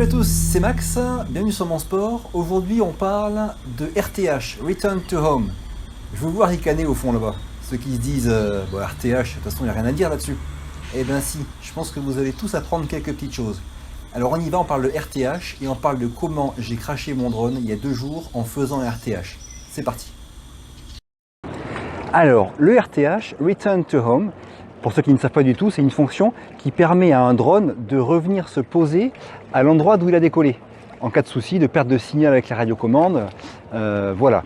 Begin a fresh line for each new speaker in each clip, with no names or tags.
Salut à tous, c'est Max, bienvenue sur Mon Sport. Aujourd'hui on parle de RTH, Return to Home. Je veux vous voir ricaner au fond là-bas. Ceux qui se disent RTH, de toute façon il n'y a rien à dire là-dessus. Eh bien si, je pense que vous allez tous apprendre quelques petites choses. Alors on y va, on parle de RTH et on parle de comment j'ai crashé mon drone il y a 2 jours en faisant un RTH. C'est parti. Alors le RTH, Return to Home, pour ceux qui ne savent pas du tout, c'est une fonction qui permet à un drone de revenir se poser à l'endroit d'où il a décollé, en cas de souci, de perte de signal avec la radiocommande. Voilà.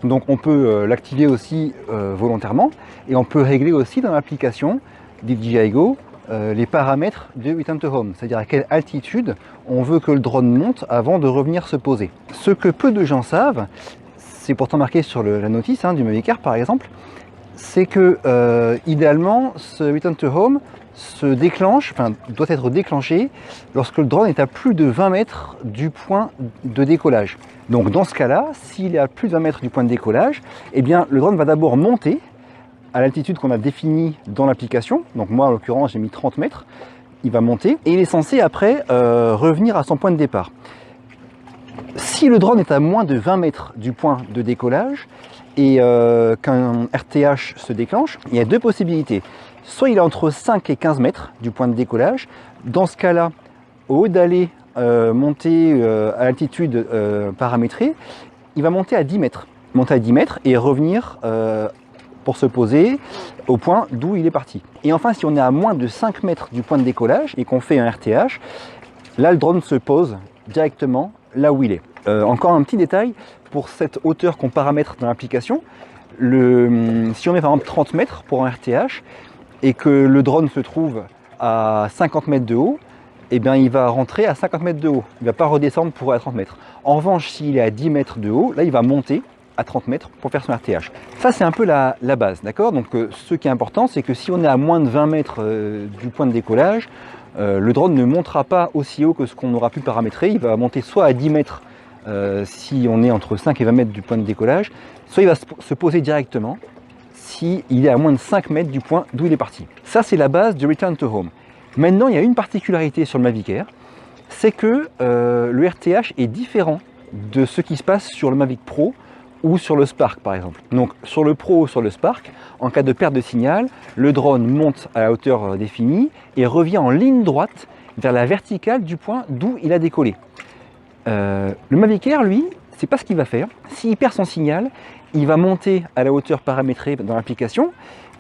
Donc on peut l'activer aussi volontairement, et on peut régler aussi dans l'application DJI Go les paramètres de Return to Home, c'est-à-dire à quelle altitude on veut que le drone monte avant de revenir se poser. Ce que peu de gens savent, c'est pourtant marqué sur la notice du Mavic Air par exemple, c'est que idéalement ce Return to Home se déclenche, doit être déclenché lorsque le drone est à plus de 20 mètres du point de décollage. Donc dans ce cas-là, s'il est à plus de 20 mètres du point de décollage, eh bien le drone va d'abord monter à l'altitude qu'on a définie dans l'application. Donc moi en l'occurrence j'ai mis 30 mètres, il va monter et il est censé après revenir à son point de départ. Si le drone est à moins de 20 mètres du point de décollage et qu'un RTH se déclenche, il y a deux possibilités. Soit il est entre 5 et 15 mètres du point de décollage. Dans ce cas-là, au lieu d'aller monter à l'altitude paramétrée, il va monter à 10 mètres. Monter à 10 mètres et revenir pour se poser au point d'où il est parti. Et enfin, si on est à moins de 5 mètres du point de décollage et qu'on fait un RTH, là le drone se pose directement là où il est. Encore un petit détail, pour cette hauteur qu'on paramètre dans l'application, si on met par exemple 30 mètres pour un RTH et que le drone se trouve à 50 mètres de haut, eh bien il va rentrer à 50 mètres de haut, il ne va pas redescendre pour à 30 mètres. En revanche, s'il est à 10 mètres de haut, là il va monter à 30 mètres pour faire son RTH. Ça c'est un peu la base, d'accord? Donc ce qui est important, c'est que si on est à moins de 20 mètres du point de décollage, le drone ne montera pas aussi haut que ce qu'on aura pu paramétrer. Il va monter soit à 10 mètres si on est entre 5 et 20 mètres du point de décollage, soit il va se poser directement si il est à moins de 5 mètres du point d'où il est parti. Ça c'est la base du Return to Home. Maintenant il y a une particularité sur le Mavic Air, c'est que le RTH est différent de ce qui se passe sur le Mavic Pro ou sur le Spark par exemple. Donc sur le Pro ou sur le Spark, en cas de perte de signal, le drone monte à la hauteur définie et revient en ligne droite vers la verticale du point d'où il a décollé. Le Mavic Air, lui, c'est pas ce qu'il va faire. S'il perd son signal, il va monter à la hauteur paramétrée dans l'application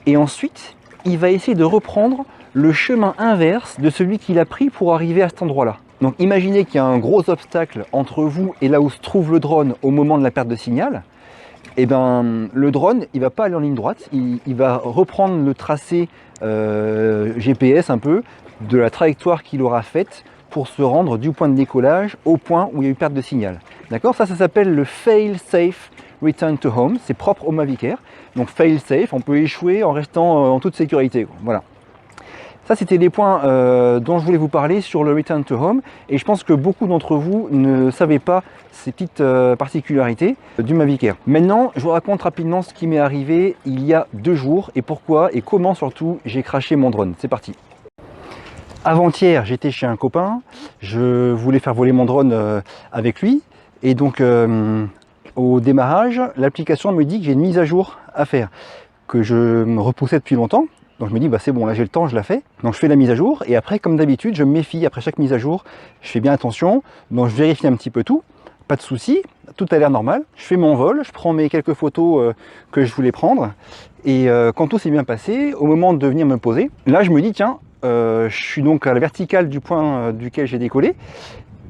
et ensuite il va essayer de reprendre le chemin inverse de celui qu'il a pris pour arriver à cet endroit-là. Donc imaginez qu'il y a un gros obstacle entre vous et là où se trouve le drone au moment de la perte de signal. Et ben le drone, il va pas aller en ligne droite, il va reprendre le tracé GPS un peu de la trajectoire qu'il aura faite pour se rendre du point de décollage au point où il y a eu perte de signal. D'accord? Ça s'appelle le Fail Safe Return to Home, c'est propre au Mavic Air. Donc Fail Safe, on peut échouer en restant en toute sécurité. Voilà. Ça, c'était les points dont je voulais vous parler sur le Return to Home. Et je pense que beaucoup d'entre vous ne savaient pas ces petites particularités du Mavic Air. Maintenant, je vous raconte rapidement ce qui m'est arrivé il y a 2 jours et pourquoi et comment surtout j'ai crashé mon drone. C'est parti. Avant-hier, j'étais chez un copain. Je voulais faire voler mon drone avec lui. Et donc, au démarrage, l'application me dit que j'ai une mise à jour à faire, que je me repoussais depuis longtemps. Donc je me dis, bah c'est bon, là j'ai le temps, je la fais. Donc je fais la mise à jour et après, comme d'habitude, je me méfie. Après chaque mise à jour, je fais bien attention. Donc je vérifie un petit peu tout. Pas de souci, tout a l'air normal. Je fais mon vol, je prends mes quelques photos que je voulais prendre. Et quand tout s'est bien passé, au moment de venir me poser, là je me dis, tiens, je suis donc à la verticale du point duquel j'ai décollé.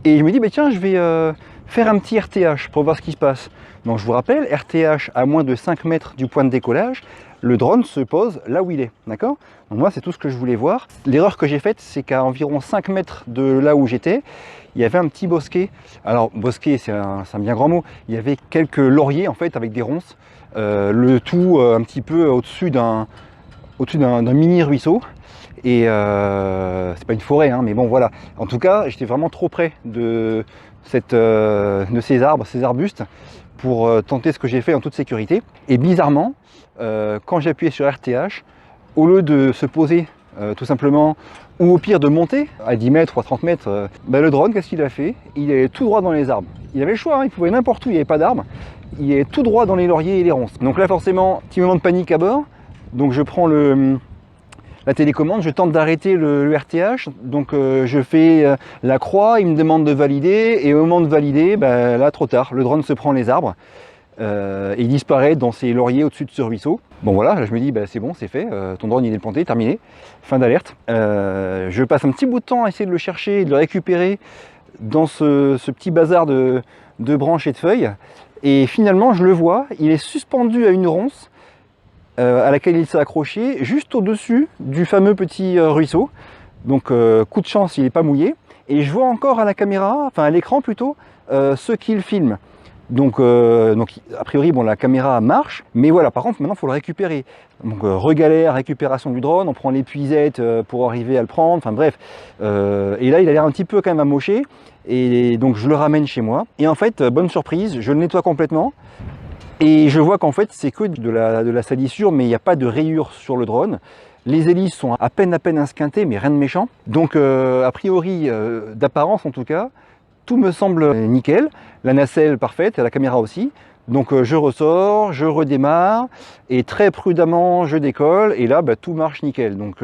Et je me dis, bah tiens, je vais faire un petit RTH pour voir ce qui se passe. Donc je vous rappelle, RTH à moins de 5 mètres du point de décollage, le drone se pose là où il est, d'accord? Donc moi c'est tout ce que je voulais voir. L'erreur que j'ai faite, c'est qu'à environ 5 mètres de là où j'étais, il y avait un petit bosquet. Alors bosquet, c'est un bien grand mot. Il y avait quelques lauriers en fait avec des ronces, le tout un petit peu au-dessus d'un mini ruisseau. Et c'est pas une forêt, mais bon voilà. En tout cas, j'étais vraiment trop près de ces arbres, ces arbustes, pour tenter ce que j'ai fait en toute sécurité. Et bizarrement, quand j'ai appuyé sur RTH, au lieu de se poser tout simplement, ou au pire de monter à 10 mètres ou à 30 mètres, le drone, qu'est-ce qu'il a fait? Il est tout droit dans les arbres. Il avait le choix, hein, il pouvait n'importe où, il n'y avait pas d'arbres. Il est tout droit dans les lauriers et les ronces. Donc là, forcément, petit moment de panique à bord. Donc je prends la télécommande, je tente d'arrêter le RTH, donc je fais la croix, il me demande de valider, et au moment de valider, là trop tard, le drone se prend les arbres, et il disparaît dans ces lauriers au-dessus de ce ruisseau. Bon voilà, là, je me dis c'est bon, c'est fait, ton drone il est planté, terminé, fin d'alerte. Je passe un petit bout de temps à essayer de le chercher et de le récupérer dans ce petit bazar de branches et de feuilles, et finalement je le vois, il est suspendu à une ronce, à laquelle il s'est accroché, juste au-dessus du fameux petit ruisseau. Donc coup de chance, il n'est pas mouillé. Et je vois encore à la caméra, enfin à l'écran plutôt, ce qu'il filme. Donc a priori, bon, la caméra marche, mais voilà, par contre, maintenant, il faut le récupérer. Donc regalère, récupération du drone, on prend l'épuisette pour arriver à le prendre, enfin bref. Et là, il a l'air un petit peu quand même amoché, et donc je le ramène chez moi. Et en fait, bonne surprise, je le nettoie complètement. Et je vois qu'en fait c'est que de la salissure, mais il n'y a pas de rayures sur le drone. Les hélices sont à peine esquintées, mais rien de méchant. Donc a priori, d'apparence en tout cas, tout me semble nickel. La nacelle parfaite, et la caméra aussi. Donc je ressors, je redémarre, et très prudemment je décolle, et là tout marche nickel. Donc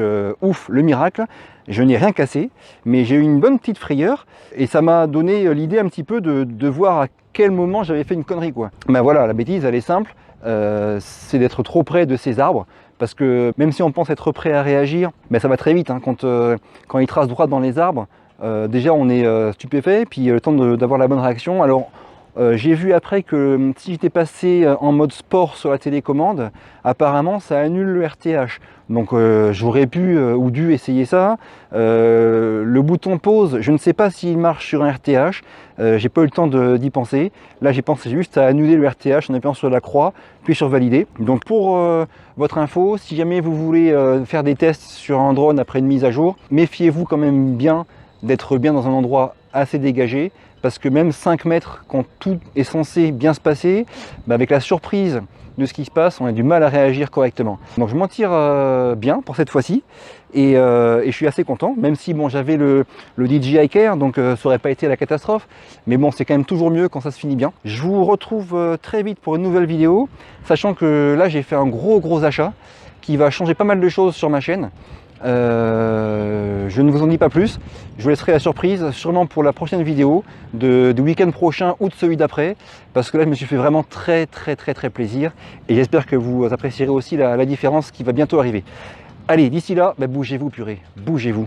ouf, le miracle, je n'ai rien cassé, mais j'ai eu une bonne petite frayeur, et ça m'a donné l'idée un petit peu de voir à quel moment j'avais fait une connerie quoi. Voilà, la bêtise elle est simple, c'est d'être trop près de ces arbres, parce que même si on pense être prêt à réagir, ça va très vite, hein, quand ils tracent droit dans les arbres, déjà on est stupéfait, puis le temps d'avoir la bonne réaction. Alors j'ai vu après que si j'étais passé en mode sport sur la télécommande, apparemment ça annule le RTH. Donc j'aurais pu ou dû essayer ça. Le bouton pause, je ne sais pas s'il marche sur un RTH. J'ai pas eu le temps d'y penser. Là j'ai pensé juste à annuler le RTH en appuyant sur la croix, puis sur valider. Donc pour votre info, si jamais vous voulez faire des tests sur un drone après une mise à jour, méfiez-vous quand même bien d'être bien dans un endroit assez dégagé, parce que même 5 mètres, quand tout est censé bien se passer, avec la surprise de ce qui se passe, on a du mal à réagir correctement. Donc je m'en tire bien pour cette fois-ci, et je suis assez content, même si bon, j'avais le DJI Care, donc ça n'aurait pas été la catastrophe, mais bon, c'est quand même toujours mieux quand ça se finit bien. Je vous retrouve très vite pour une nouvelle vidéo, sachant que là j'ai fait un gros achat qui va changer pas mal de choses sur ma chaîne. Je ne vous en dis pas plus, je vous laisserai la surprise sûrement pour la prochaine vidéo du week-end prochain ou de celui d'après, parce que là je me suis fait vraiment très plaisir, et j'espère que vous apprécierez aussi la différence qui va bientôt arriver. Allez, d'ici là, bougez-vous purée, bougez-vous.